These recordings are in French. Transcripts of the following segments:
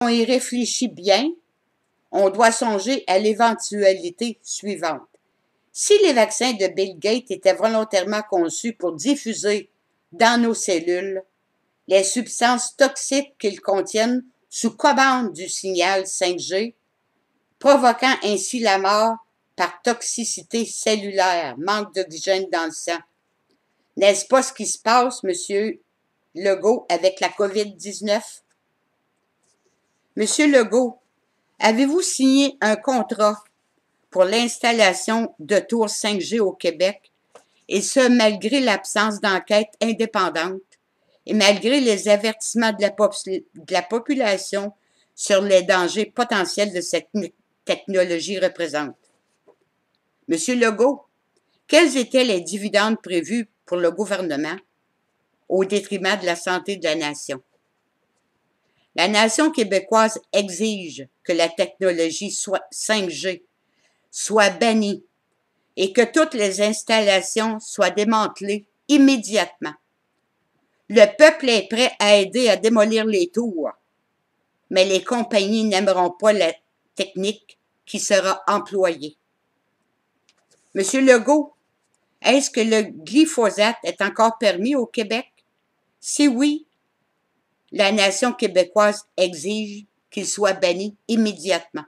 on y réfléchit bien, on doit songer à l'éventualité suivante. Si les vaccins de Bill Gates étaient volontairement conçus pour diffuser dans nos cellules les substances toxiques qu'ils contiennent sous commande du signal 5G, provoquant ainsi la mort par toxicité cellulaire, manque d'oxygène dans le sang. N'est-ce pas ce qui se passe, M. Legault, avec la COVID-19? M. Legault, avez-vous signé un contrat pour l'installation de tours 5G au Québec, et ce, malgré l'absence d'enquête indépendante et malgré les avertissements de la population sur les dangers potentiels de cette technologie représente? Monsieur Legault, quels étaient les dividendes prévus pour le gouvernement au détriment de la santé de la nation? La nation québécoise exige que la technologie 5G soit bannie et que toutes les installations soient démantelées immédiatement. Le peuple est prêt à aider à démolir les tours, mais les compagnies n'aimeront pas la technique qui sera employée. Monsieur Legault, est-ce que le glyphosate est encore permis au Québec? Si oui, la nation québécoise exige qu'il soit banni immédiatement.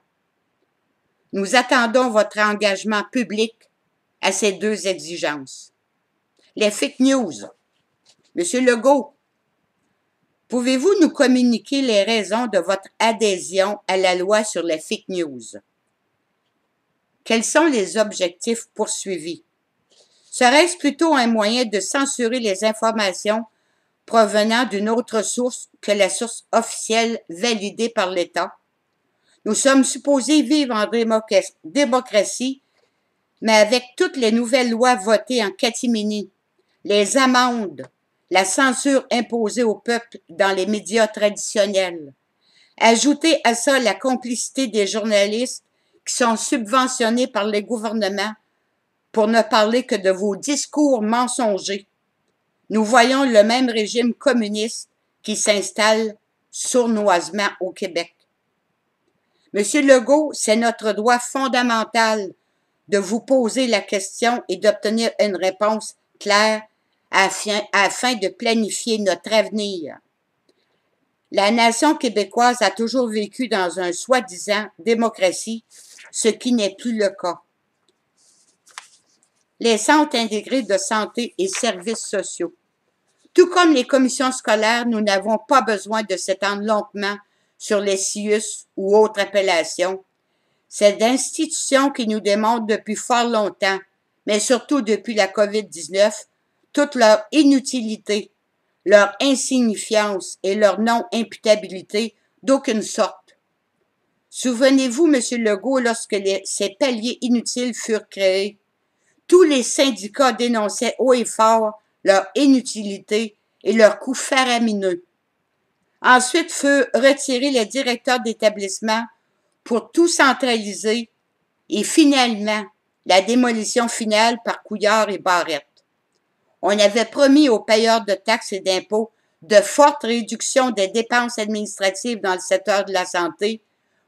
Nous attendons votre engagement public à ces deux exigences. Les fake news. Monsieur Legault, pouvez-vous nous communiquer les raisons de votre adhésion à la loi sur les fake news? Quels sont les objectifs poursuivis? Serait-ce plutôt un moyen de censurer les informations provenant d'une autre source que la source officielle validée par l'État? Nous sommes supposés vivre en démocratie, mais avec toutes les nouvelles lois votées en catimini, les amendes, la censure imposée au peuple dans les médias traditionnels, ajoutez à ça la complicité des journalistes qui sont subventionnés par les gouvernements, pour ne parler que de vos discours mensongers. Nous voyons le même régime communiste qui s'installe sournoisement au Québec. Monsieur Legault, c'est notre droit fondamental de vous poser la question et d'obtenir une réponse claire afin de planifier notre avenir. La nation québécoise a toujours vécu dans un soi-disant démocratie, ce qui n'est plus le cas. Les centres intégrés de santé et services sociaux. Tout comme les commissions scolaires, nous n'avons pas besoin de s'étendre longuement sur les CIUS ou autres appellations. C'est d'institutions qui nous démontrent depuis fort longtemps, mais surtout depuis la COVID-19, toute leur inutilité, leur insignifiance et leur non-imputabilité d'aucune sorte. Souvenez-vous, M. Legault, lorsque ces paliers inutiles furent créés, tous les syndicats dénonçaient haut et fort leur inutilité et leur coût faramineux. Ensuite furent retirés les directeurs d'établissement pour tout centraliser et finalement la démolition finale par Couillard et Barrette. On avait promis aux payeurs de taxes et d'impôts de fortes réductions des dépenses administratives dans le secteur de la santé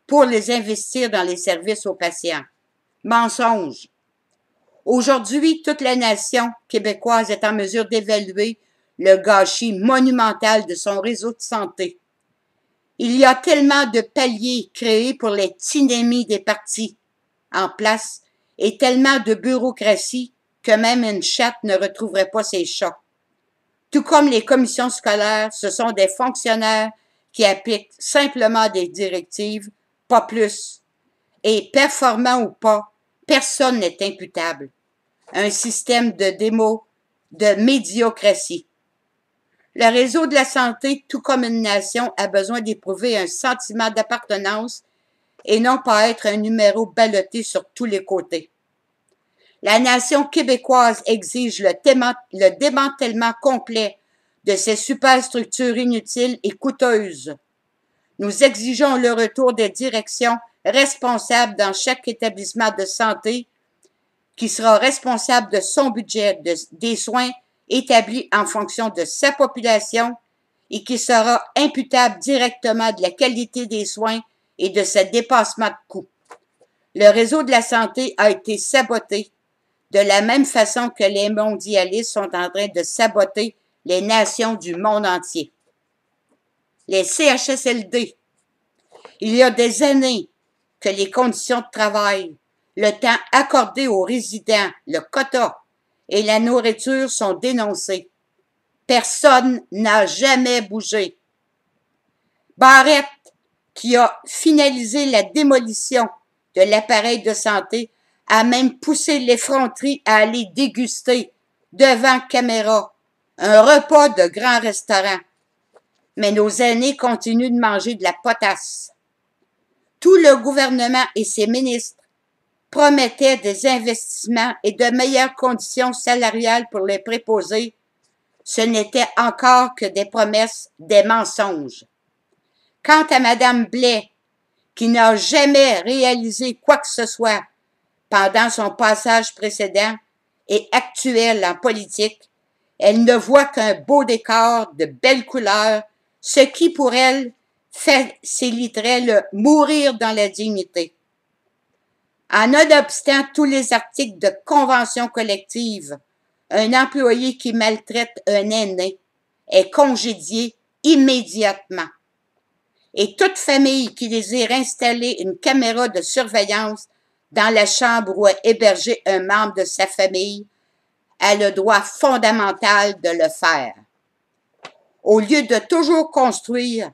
pour les investir dans les services aux patients. Mensonge. Aujourd'hui, toute la nation québécoise est en mesure d'évaluer le gâchis monumental de son réseau de santé. Il y a tellement de paliers créés pour les tynémies des partis en place et tellement de bureaucratie que même une chatte ne retrouverait pas ses chats. Tout comme les commissions scolaires, ce sont des fonctionnaires qui appliquent simplement des directives, pas plus. Et performant ou pas, personne n'est imputable. Un système de médiocratie. Le réseau de la santé, tout comme une nation, a besoin d'éprouver un sentiment d'appartenance et non pas être un numéro ballotté sur tous les côtés. La nation québécoise exige le démantèlement complet de ces superstructures inutiles et coûteuses. Nous exigeons le retour des directions responsables dans chaque établissement de santé qui sera responsable de son budget, des soins établis en fonction de sa population et qui sera imputable directement de la qualité des soins et de ce dépassement de coûts. Le réseau de la santé a été saboté de la même façon que les mondialistes sont en train de saboter les nations du monde entier. Les CHSLD. Il y a des années que les conditions de travail, le temps accordé aux résidents, le quota et la nourriture sont dénoncés. Personne n'a jamais bougé. Barrett, qui a finalisé la démolition de l'appareil de santé, a même poussé l'effronterie à aller déguster devant caméra un repas de grand restaurant. Mais nos aînés continuent de manger de la potasse. Tout le gouvernement et ses ministres promettaient des investissements et de meilleures conditions salariales pour les préposés. Ce n'était encore que des promesses, des mensonges. Quant à Mme Blais, qui n'a jamais réalisé quoi que ce soit pendant son passage précédent et actuel en politique, elle ne voit qu'un beau décor de belles couleurs, ce qui pour elle faciliterait le mourir dans la dignité. En nonobstant tous les articles de convention collective, un employé qui maltraite un aîné est congédié immédiatement. Et toute famille qui désire installer une caméra de surveillance dans la chambre où est hébergé un membre de sa famille a le droit fondamental de le faire. Au lieu de toujours construire,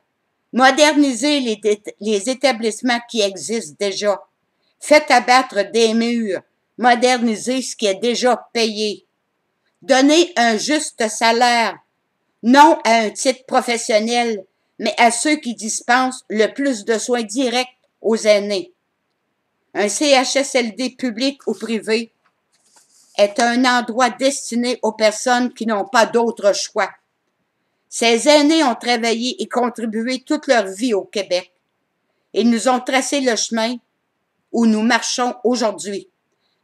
moderniser les établissements qui existent déjà, faites abattre des murs, modernisez ce qui est déjà payé. Donnez un juste salaire, non à un titre professionnel, mais à ceux qui dispensent le plus de soins directs aux aînés. Un CHSLD public ou privé est un endroit destiné aux personnes qui n'ont pas d'autre choix. Ces aînés ont travaillé et contribué toute leur vie au Québec. Ils nous ont tracé le chemin où nous marchons aujourd'hui.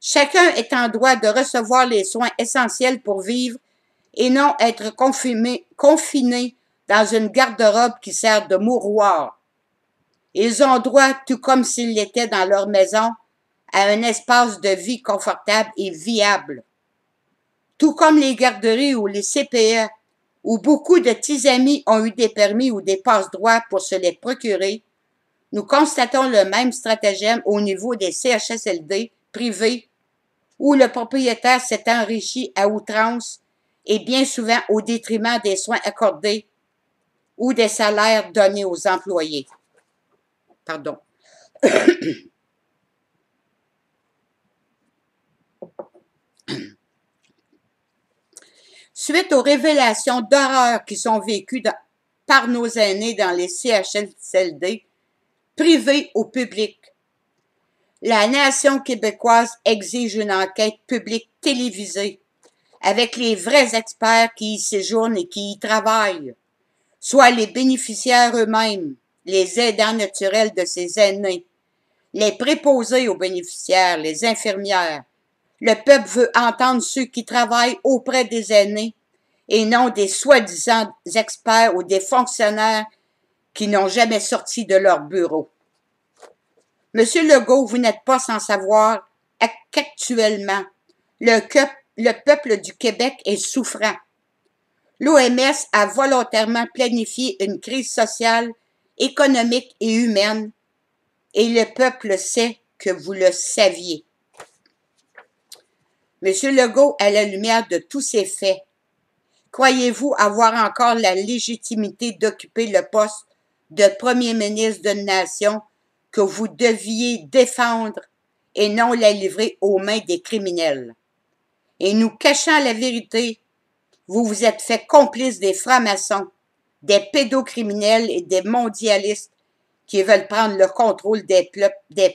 Chacun est en droit de recevoir les soins essentiels pour vivre et non être confiné dans une garde-robe qui sert de mouroir. Ils ont droit, tout comme s'ils l'étaient dans leur maison, à un espace de vie confortable et viable. Tout comme les garderies ou les CPE, où beaucoup de petits amis ont eu des permis ou des passe-droits pour se les procurer, nous constatons le même stratagème au niveau des CHSLD privés, où le propriétaire s'est enrichi à outrance et bien souvent au détriment des soins accordés ou des salaires donnés aux employés. Pardon. Suite aux révélations d'horreur qui sont vécues par nos aînés dans les CHSLD, privés ou publics, la nation québécoise exige une enquête publique télévisée avec les vrais experts qui y séjournent et qui y travaillent, soit les bénéficiaires eux-mêmes, les aidants naturels de ces aînés, les préposés aux bénéficiaires, les infirmières. Le peuple veut entendre ceux qui travaillent auprès des aînés et non des soi-disant experts ou des fonctionnaires qui n'ont jamais sorti de leur bureau. Monsieur Legault, vous n'êtes pas sans savoir qu'actuellement, le peuple du Québec est souffrant. L'OMS a volontairement planifié une crise sociale, économique et humaine, et le peuple sait que vous le saviez. Monsieur Legault, à la lumière de tous ces faits, croyez-vous avoir encore la légitimité d'occuper le poste de premier ministre d'une nation que vous deviez défendre et non la livrer aux mains des criminels? Et nous cachant la vérité, vous vous êtes fait complice des francs-maçons, des pédocriminels et des mondialistes qui veulent prendre le contrôle des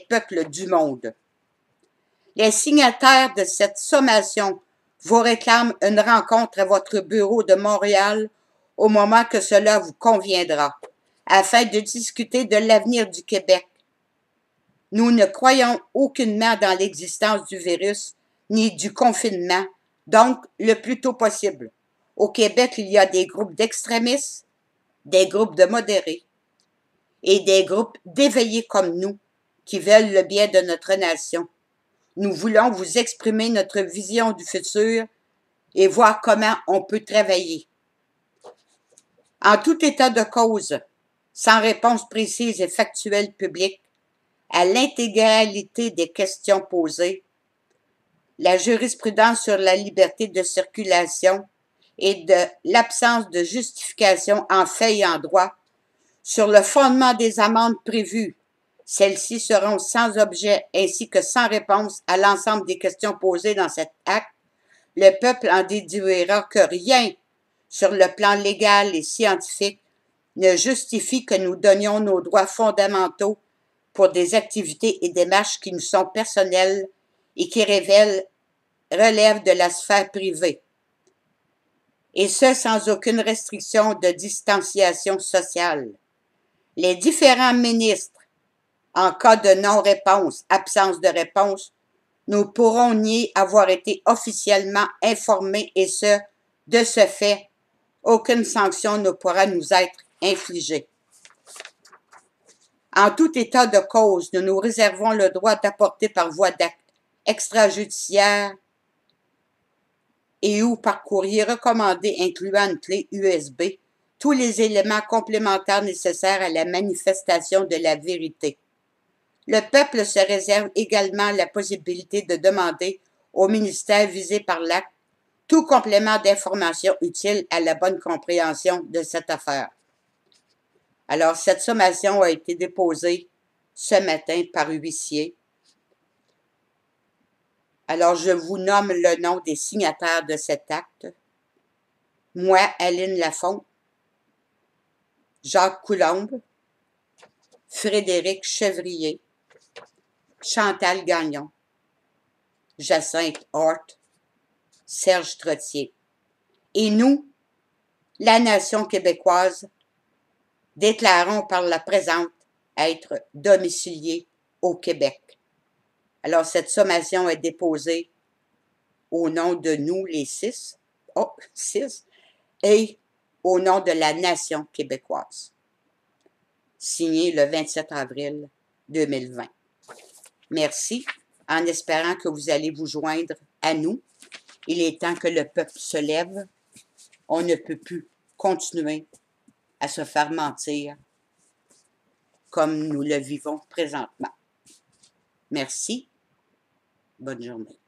peuples du monde. Les signataires de cette sommation vous réclament une rencontre à votre bureau de Montréal au moment que cela vous conviendra, afin de discuter de l'avenir du Québec. Nous ne croyons aucunement dans l'existence du virus ni du confinement, donc le plus tôt possible. Au Québec, il y a des groupes d'extrémistes des groupes de modérés et des groupes d'éveillés comme nous qui veulent le bien de notre nation. Nous voulons vous exprimer notre vision du futur et voir comment on peut travailler. En tout état de cause, sans réponse précise et factuelle publique à l'intégralité des questions posées, la jurisprudence sur la liberté de circulation et de l'absence de justification en fait et en droit, sur le fondement des amendes prévues, celles-ci seront sans objet ainsi que sans réponse à l'ensemble des questions posées dans cet acte. Le peuple en déduira que rien, sur le plan légal et scientifique, ne justifie que nous donnions nos droits fondamentaux pour des activités et démarches qui nous sont personnelles et qui relèvent de la sphère privée. Et ce, sans aucune restriction de distanciation sociale. Les différents ministres, en cas de non-réponse, absence de réponse, nous pourrons nier avoir été officiellement informés et de ce fait, aucune sanction ne pourra nous être infligée. En tout état de cause, nous nous réservons le droit d'apporter par voie extrajudiciaire et ou par courrier recommandé incluant une clé USB tous les éléments complémentaires nécessaires à la manifestation de la vérité. Le peuple se réserve également la possibilité de demander au ministère visé par l'acte tout complément d'information utile à la bonne compréhension de cette affaire. Alors, cette sommation a été déposée ce matin par huissier. Alors, je vous nomme le nom des signataires de cet acte. Moi, Aline Lafont, Jacques Coulombe, Frédéric Chevrier, Chantal Gagnon, Jacinthe Hort, Serge Trottier. Et nous, la nation québécoise, déclarons par la présente être domiciliés au Québec. Alors, cette sommation est déposée au nom de nous, les 6, et au nom de la nation québécoise. Signé le 27 avril 2020. Merci, en espérant que vous allez vous joindre à nous. Il est temps que le peuple se lève. On ne peut plus continuer à se faire mentir comme nous le vivons présentement. Merci. Bonne journée.